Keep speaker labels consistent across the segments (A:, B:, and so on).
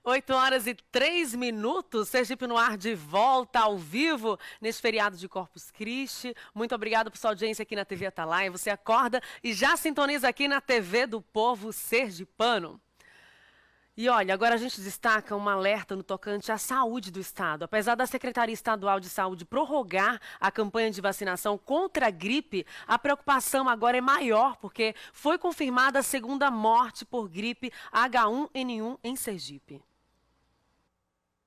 A: 8h03, Sergipe no ar de volta ao vivo nesse feriado de Corpus Christi. Muito obrigada por sua audiência aqui na TV Atalaia. Você acorda e já sintoniza aqui na TV do Povo Sergipano. E olha, agora a gente destaca um alerta no tocante à saúde do Estado. Apesar da Secretaria Estadual de Saúde prorrogar a campanha de vacinação contra a gripe, a preocupação agora é maior, porque foi confirmada a segunda morte por gripe H1N1 em Sergipe.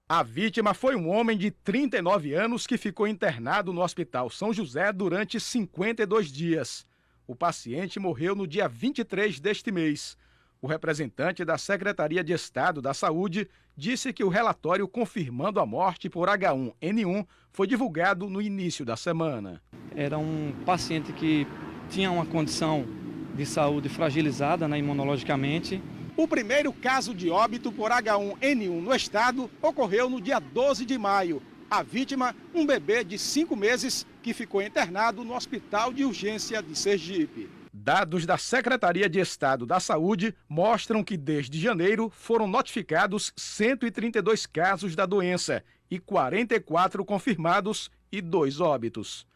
B: A vítima foi um homem de 39 anos que ficou internado no Hospital São José durante 52 dias. O paciente morreu no dia 23 deste mês. O representante da Secretaria de Estado da Saúde disse que o relatório confirmando a morte por H1N1 foi divulgado no início da semana.
C: Era um paciente que tinha uma condição de saúde fragilizada, imunologicamente.
B: O primeiro caso de óbito por H1N1 no estado ocorreu no dia 12 de maio. A vítima, um bebê de 5 meses que ficou internado no Hospital de Urgência de Sergipe. Dados da Secretaria de Estado da Saúde mostram que desde janeiro foram notificados 132 casos da doença e 44 confirmados e 2 óbitos.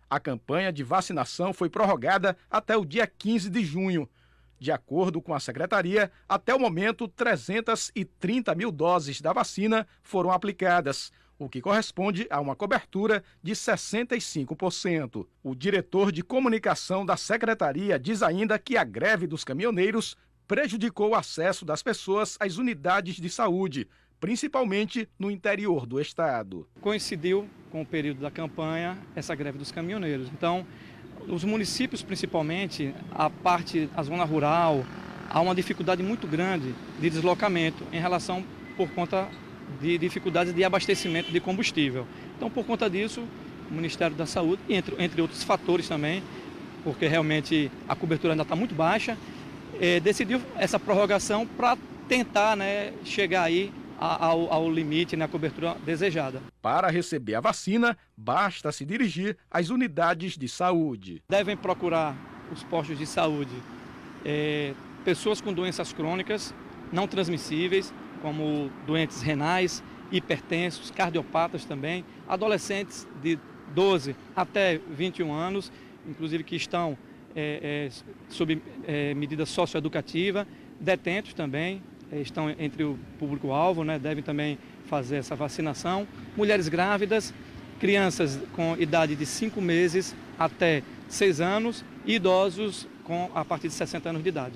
B: A campanha de vacinação foi prorrogada até o dia 15 de junho. De acordo com a Secretaria, até o momento 330 mil doses da vacina foram aplicadas, o que corresponde a uma cobertura de 65%. O diretor de comunicação da Secretaria diz ainda que a greve dos caminhoneiros prejudicou o acesso das pessoas às unidades de saúde, principalmente no interior do estado.
C: Coincidiu com o período da campanha essa greve dos caminhoneiros. Então, os municípios, principalmente, a zona rural, há uma dificuldade muito grande de deslocamento em relação por conta de dificuldades de abastecimento de combustível. Então, por conta disso, o Ministério da Saúde, entre outros fatores também, porque realmente a cobertura ainda está muito baixa, decidiu essa prorrogação para tentar chegar aí ao limite, na cobertura desejada.
B: Para receber a vacina, basta se dirigir às unidades de saúde.
C: Devem procurar os postos de saúde pessoas com doenças crônicas não transmissíveis, como doentes renais, hipertensos, cardiopatas também, adolescentes de 12 até 21 anos, inclusive que estão sob medida socioeducativa, detentos também, estão entre o público-alvo, devem também fazer essa vacinação. Mulheres grávidas, crianças com idade de 5 meses até 6 anos e idosos a partir de 60 anos de idade.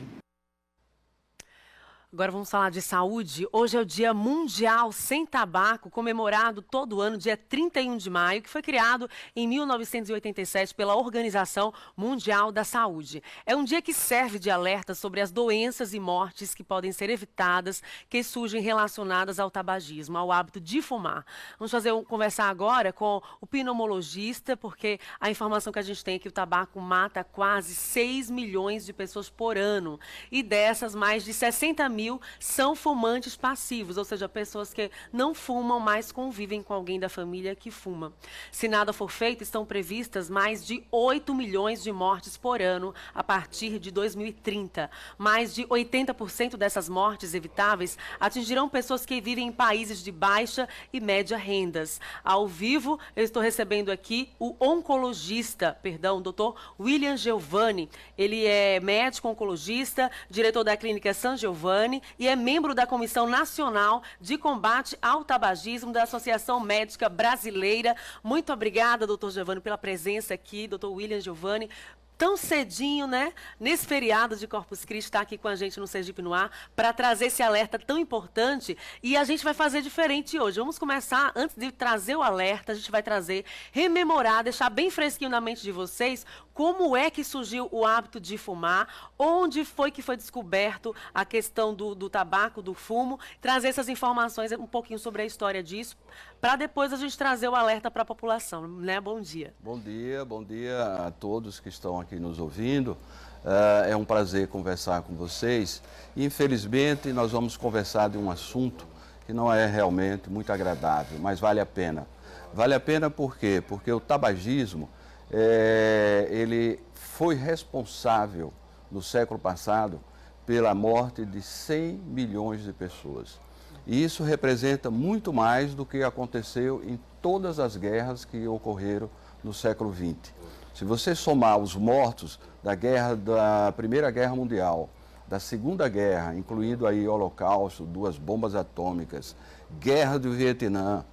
A: Agora vamos falar de saúde. Hoje é o Dia Mundial Sem Tabaco, comemorado todo ano, dia 31 de maio, que foi criado em 1987 pela Organização Mundial da Saúde. É um dia que serve de alerta sobre as doenças e mortes que podem ser evitadas, que surgem relacionadas ao tabagismo, ao hábito de fumar. Vamos conversar agora com o pneumologista, porque a informação que a gente tem é que o tabaco mata quase 6 milhões de pessoas por ano. E dessas, mais de 60 mil são fumantes passivos, ou seja, pessoas que não fumam, mas convivem com alguém da família que fuma. Se nada for feito, estão previstas mais de 8 milhões de mortes por ano a partir de 2030. Mais de 80% dessas mortes evitáveis atingirão pessoas que vivem em países de baixa e média rendas. Ao vivo, eu estou recebendo aqui o Dr. William Giovanni. Ele é médico oncologista, diretor da Clínica San Giovanni e é membro da Comissão Nacional de Combate ao Tabagismo da Associação Médica Brasileira. Muito obrigada, doutor Giovanni, pela presença aqui, doutor William Giovanni. Tão cedinho, nesse feriado de Corpus Christi, está aqui com a gente no Sergipe no Ar, para trazer esse alerta tão importante. E a gente vai fazer diferente hoje. Vamos começar, antes de trazer o alerta, a gente vai rememorar, deixar bem fresquinho na mente de vocês, como é que surgiu o hábito de fumar, onde foi que foi descoberto a questão do tabaco, do fumo, trazer essas informações, um pouquinho sobre a história disso, para depois a gente trazer o alerta para a população, Bom dia.
D: Bom dia a todos que estão aqui nos ouvindo. É um prazer conversar com vocês. Infelizmente, nós vamos conversar de um assunto que não é realmente muito agradável, mas vale a pena. Vale a pena por quê? Porque o tabagismo, ele foi responsável no século passado pela morte de 100 milhões de pessoas. E isso representa muito mais do que aconteceu em todas as guerras que ocorreram no século XX. Se você somar os mortos da Primeira Guerra Mundial, da Segunda Guerra, incluindo aí o Holocausto, 2 bombas atômicas, Guerra do Vietnã,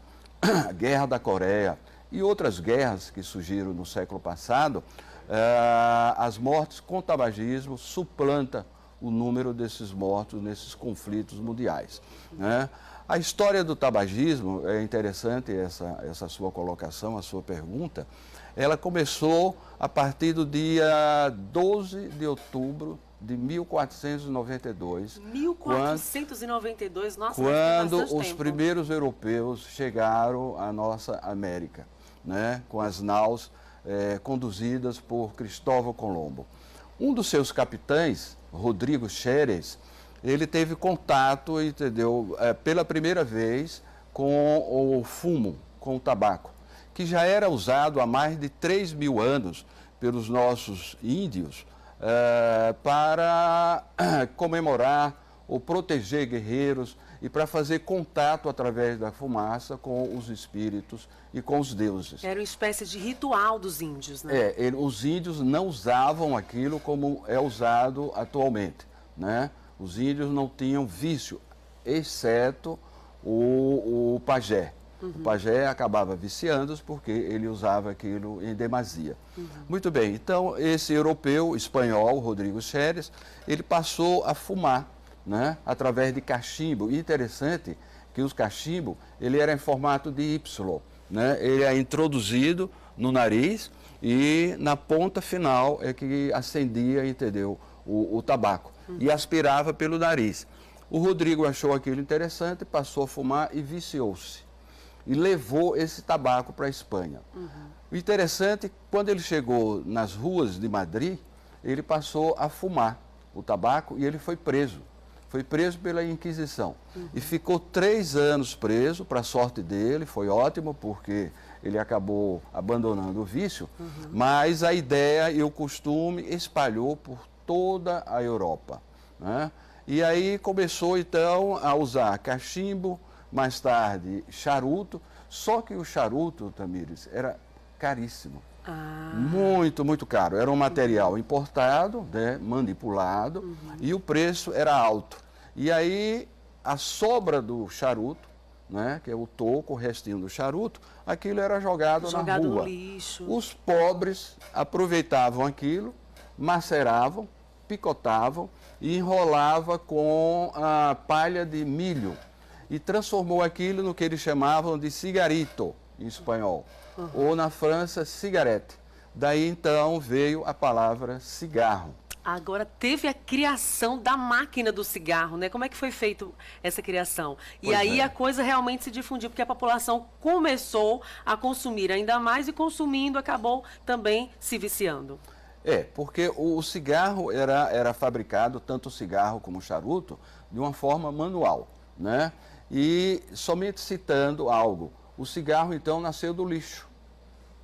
D: Guerra da Coreia e outras guerras que surgiram no século passado, as mortes com tabagismo suplantam o número desses mortos nesses conflitos mundiais, né? A história do tabagismo, é interessante essa sua colocação, a sua pergunta, ela começou a partir do dia 12 de outubro de 1492.
A: 1492, nossa,
D: quando
A: bastante
D: os
A: tempo.
D: primeiros europeus chegaram à nossa América, né, com as naus conduzidas por Cristóvão Colombo. Um dos seus capitães, Rodrigo Xeres, ele teve contato, entendeu, pela primeira vez com o fumo, com o tabaco, que já era usado há mais de 3.000 anos pelos nossos índios para comemorar ou proteger guerreiros e para fazer contato através da fumaça com os espíritos e com os deuses.
A: Era uma espécie de ritual dos índios, né?
D: Os índios não usavam aquilo como é usado atualmente, né? Os índios não tinham vício, exceto o pajé. O pajé acabava viciando-os porque ele usava aquilo em demasia. Muito bem, então esse europeu espanhol, Rodrigo Xeres, ele passou a fumar, né, através de cachimbo. E interessante que os cachimbo, ele era em formato de Y, né? Ele é introduzido no nariz e na ponta final é que acendia, entendeu, o tabaco. E aspirava pelo nariz. O Rodrigo achou aquilo interessante, passou a fumar e viciou-se. E levou esse tabaco para a Espanha. O interessante, quando ele chegou nas ruas de Madrid, ele passou a fumar o tabaco e ele foi preso. Foi preso pela Inquisição. E ficou 3 anos preso, para a sorte dele, foi ótimo, porque ele acabou abandonando o vício, mas a ideia e o costume espalhou por toda a Europa, né? E aí começou então a usar cachimbo, mais tarde charuto, só que o charuto, Tamires, era caríssimo. Muito, muito caro. Era um material importado, né, manipulado, e o preço era alto. E aí a sobra do charuto, né, que é o toco, o restinho do charuto, aquilo era jogado na rua.
A: No lixo.
D: Os pobres aproveitavam aquilo, maceravam, picotavam e enrolava com a palha de milho e transformou aquilo no que eles chamavam de cigarrito, em espanhol, ou na França, cigarette. Daí então veio a palavra cigarro.
A: Agora teve a criação da máquina do cigarro, né? Como é que foi feita essa criação? E
D: Pois
A: aí
D: é.
A: a coisa realmente se difundiu, porque a população começou a consumir ainda mais e consumindo acabou também se viciando.
D: Porque o cigarro era fabricado, tanto o cigarro como o charuto, de uma forma manual, né? E somente citando algo, o cigarro então nasceu do lixo,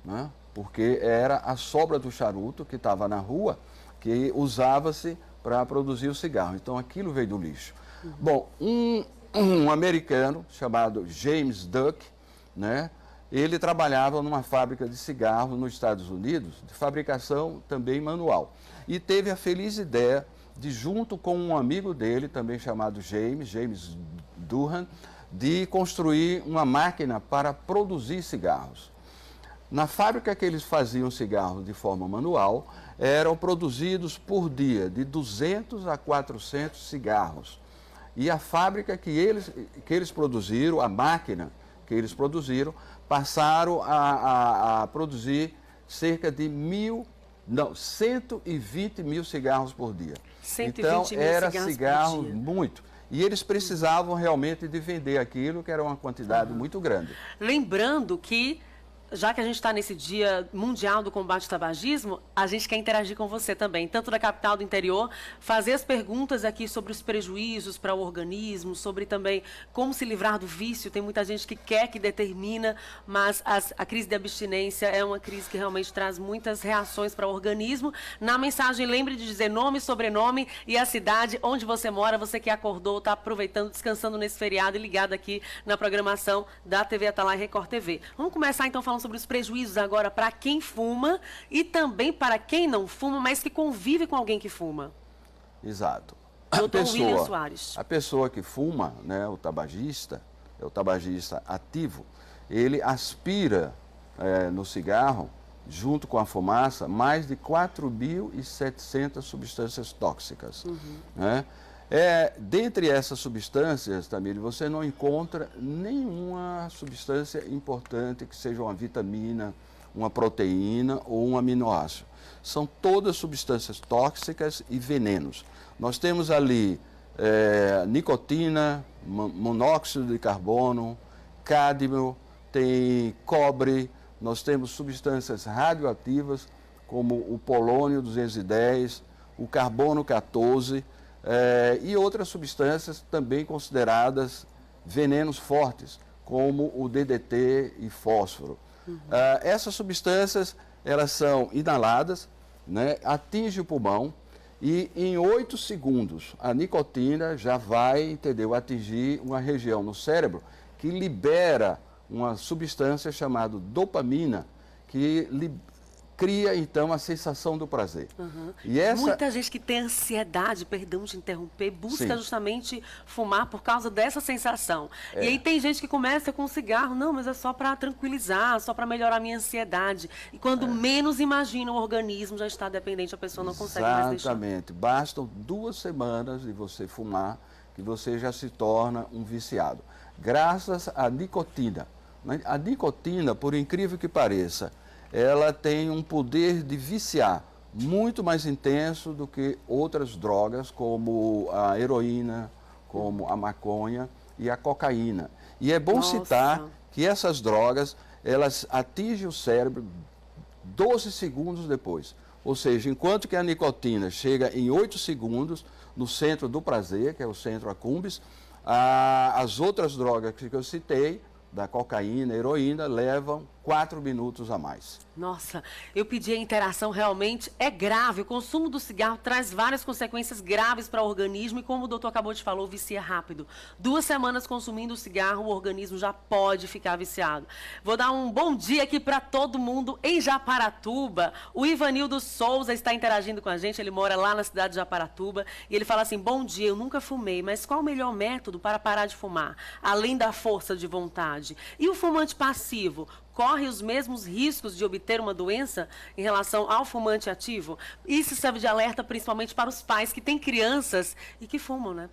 D: né? Porque era a sobra do charuto que estava na rua, que usava-se para produzir o cigarro. Então aquilo veio do lixo. Bom, um americano chamado James Duck, né? Ele trabalhava numa fábrica de cigarro nos Estados Unidos, de fabricação também manual. E teve a feliz ideia de, junto com um amigo dele, também chamado James Durham, de construir uma máquina para produzir cigarros. Na fábrica que eles faziam cigarros de forma manual, eram produzidos por dia de 200 a 400 cigarros. E a fábrica que eles produziram, a máquina que eles produziram, passaram a produzir cerca de 120 mil cigarros por dia.
A: 120
D: então,
A: mil
D: era
A: cigarros por
D: cigarro
A: dia.
D: muito. E eles precisavam realmente de vender aquilo, que era uma quantidade muito grande.
A: Lembrando que já que a gente está nesse Dia Mundial do Combate ao Tabagismo, a gente quer interagir com você também, tanto da capital do interior, fazer as perguntas aqui sobre os prejuízos para o organismo, sobre também como se livrar do vício. Tem muita gente que quer, que determina, mas a crise de abstinência é uma crise que realmente traz muitas reações para o organismo. Na mensagem, lembre de dizer nome, sobrenome e a cidade onde você mora, você que acordou, está aproveitando, descansando nesse feriado e ligado aqui na programação da TV Atalaia Record TV. Vamos começar então falando sobre os prejuízos agora para quem fuma e também para quem não fuma, mas que convive com alguém que fuma.
D: Exato.
A: Doutor William Soares.
D: A pessoa que fuma, né, o tabagista ativo, ele aspira no cigarro, junto com a fumaça, mais de 4.700 substâncias tóxicas. Né? Dentre essas substâncias, Tamir, você não encontra nenhuma substância importante que seja uma vitamina, uma proteína ou um aminoácido. São todas substâncias tóxicas e venenos. Nós temos ali nicotina, monóxido de carbono, cádmio, tem cobre, nós temos substâncias radioativas como o polônio 210, o carbono 14 e outras substâncias também consideradas venenos fortes, como o DDT e fósforo. Essas substâncias, elas são inaladas, né, atingem o pulmão e em 8 segundos a nicotina já vai, entendeu, atingir uma região no cérebro que libera uma substância chamada dopamina, que cria, então, a sensação do prazer.
A: E muita gente que tem ansiedade, perdão de interromper, busca justamente fumar por causa dessa sensação. E aí tem gente que começa com cigarro, não, mas é só para tranquilizar, só para melhorar a minha ansiedade. E quando menos imagina, o organismo já está dependente, a pessoa não consegue mais deixar.
D: Exatamente. Bastam 2 semanas de você fumar, que você já se torna um viciado. Graças à nicotina. A nicotina, por incrível que pareça, ela tem um poder de viciar muito mais intenso do que outras drogas, como a heroína, como a maconha e a cocaína. E é bom citar que essas drogas, elas atingem o cérebro 12 segundos depois. Ou seja, enquanto que a nicotina chega em 8 segundos no centro do prazer, que é o centro accumbens, as outras drogas que eu citei, da cocaína, heroína, levam 4 minutos a mais.
A: Nossa, eu pedi a interação, realmente é grave. O consumo do cigarro traz várias consequências graves para o organismo e, como o doutor acabou de falar, vicia rápido. 2 semanas consumindo o cigarro, o organismo já pode ficar viciado. Vou dar um bom dia aqui para todo mundo em Japaratuba. O Ivanildo Souza está interagindo com a gente, ele mora lá na cidade de Japaratuba e ele fala assim: bom dia, eu nunca fumei, mas qual o melhor método para parar de fumar, além da força de vontade? E o fumante passivo corre os mesmos riscos de obter uma doença em relação ao fumante ativo? Isso serve de alerta principalmente para os pais que têm crianças e que fumam, né?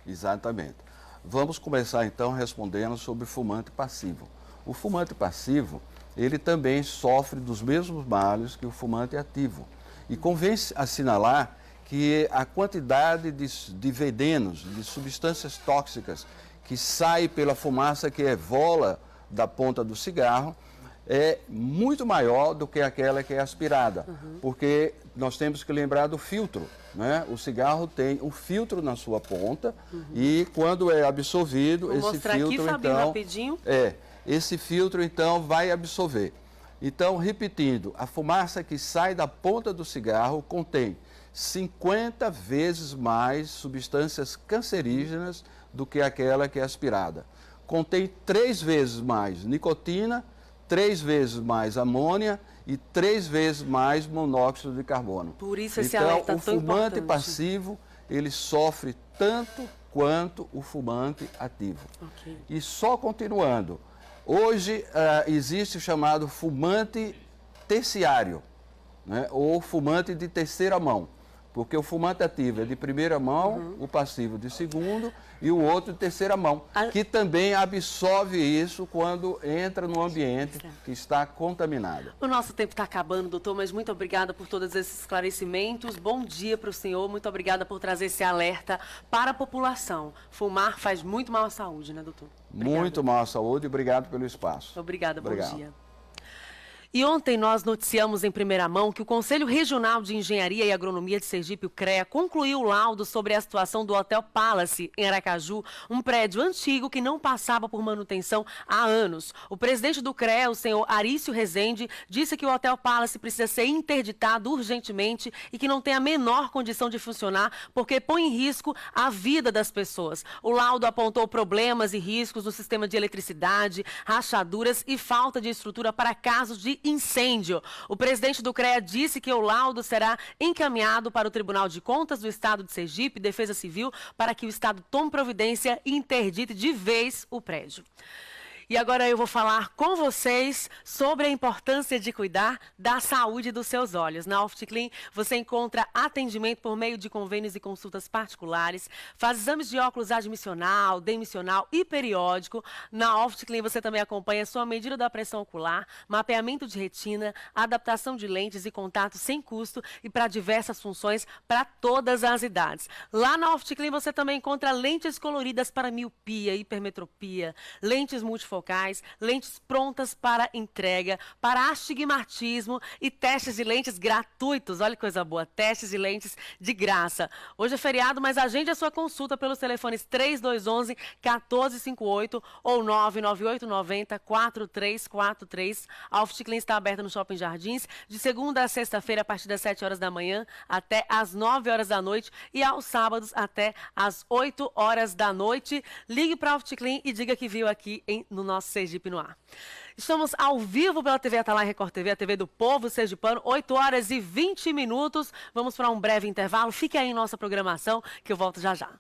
D: Exatamente. Vamos começar então respondendo sobre o fumante passivo. O fumante passivo, ele também sofre dos mesmos males que o fumante ativo. E convém assinalar que a quantidade de venenos, de substâncias tóxicas que sai pela fumaça que evola da ponta do cigarro é muito maior do que aquela que é aspirada, porque nós temos que lembrar do filtro, né? O cigarro tem um filtro na sua ponta e quando é absorvido,
A: Vou
D: esse
A: mostrar
D: filtro
A: aqui, Fabinho,
D: então
A: rapidinho.
D: esse filtro então vai absorver. Então, repetindo, a fumaça que sai da ponta do cigarro contém 50 vezes mais substâncias cancerígenas do que aquela que é aspirada. Contém 3 vezes mais nicotina, 3 vezes mais amônia e 3 vezes mais monóxido de carbono.
A: Por isso esse alerta
D: então,
A: tão importante.
D: o fumante passivo, ele sofre tanto quanto o fumante ativo. E só continuando, hoje existe o chamado fumante terciário, né, ou fumante de terceira mão. Porque o fumante ativo é de primeira mão, o passivo de segundo e o outro de terceira mão, que também absorve isso quando entra no ambiente que está contaminado.
A: O nosso tempo está acabando, doutor, mas muito obrigada por todos esses esclarecimentos. Bom dia para o senhor, muito obrigada por trazer esse alerta para a população. Fumar faz muito mal à saúde, né, doutor?
D: Obrigado. Muito mal à saúde e obrigado pelo espaço.
A: Obrigada, bom dia. E ontem nós noticiamos em primeira mão que o Conselho Regional de Engenharia e Agronomia de Sergipe, o CREA, concluiu o laudo sobre a situação do Hotel Palace, em Aracaju, um prédio antigo que não passava por manutenção há anos. O presidente do CREA, o senhor Arício Rezende, disse que o Hotel Palace precisa ser interditado urgentemente e que não tem a menor condição de funcionar porque põe em risco a vida das pessoas. O laudo apontou problemas e riscos no sistema de eletricidade, rachaduras e falta de estrutura para casos de incêndio. O presidente do CREA disse que o laudo será encaminhado para o Tribunal de Contas do Estado de Sergipe, Defesa Civil, para que o Estado tome providência e interdite de vez o prédio. E agora eu vou falar com vocês sobre a importância de cuidar da saúde dos seus olhos. Na Opticlean você encontra atendimento por meio de convênios e consultas particulares, faz exames de óculos admissional, demissional e periódico. Na Opticlean você também acompanha sua medida da pressão ocular, mapeamento de retina, adaptação de lentes e contato sem custo e para diversas funções para todas as idades. Lá na Opticlean você também encontra lentes coloridas para miopia, hipermetropia, lentes multifocais, lentes prontas para entrega, para astigmatismo e testes de lentes gratuitos. Olha que coisa boa, testes de lentes de graça. Hoje é feriado, mas agende a sua consulta pelos telefones 3211-1458 ou 99890-4343. A Opticlean está aberta no Shopping Jardins de segunda a sexta-feira a partir das 7 horas da manhã até às 9 horas da noite e aos sábados até às 8 horas da noite. Ligue para a Opticlean e diga que viu aqui no nosso Sergipe no Ar. Estamos ao vivo pela TV Atalaia Record TV, a TV do povo sergipano, 8 horas e 20 minutos. Vamos para um breve intervalo. Fique aí em nossa programação que eu volto já já.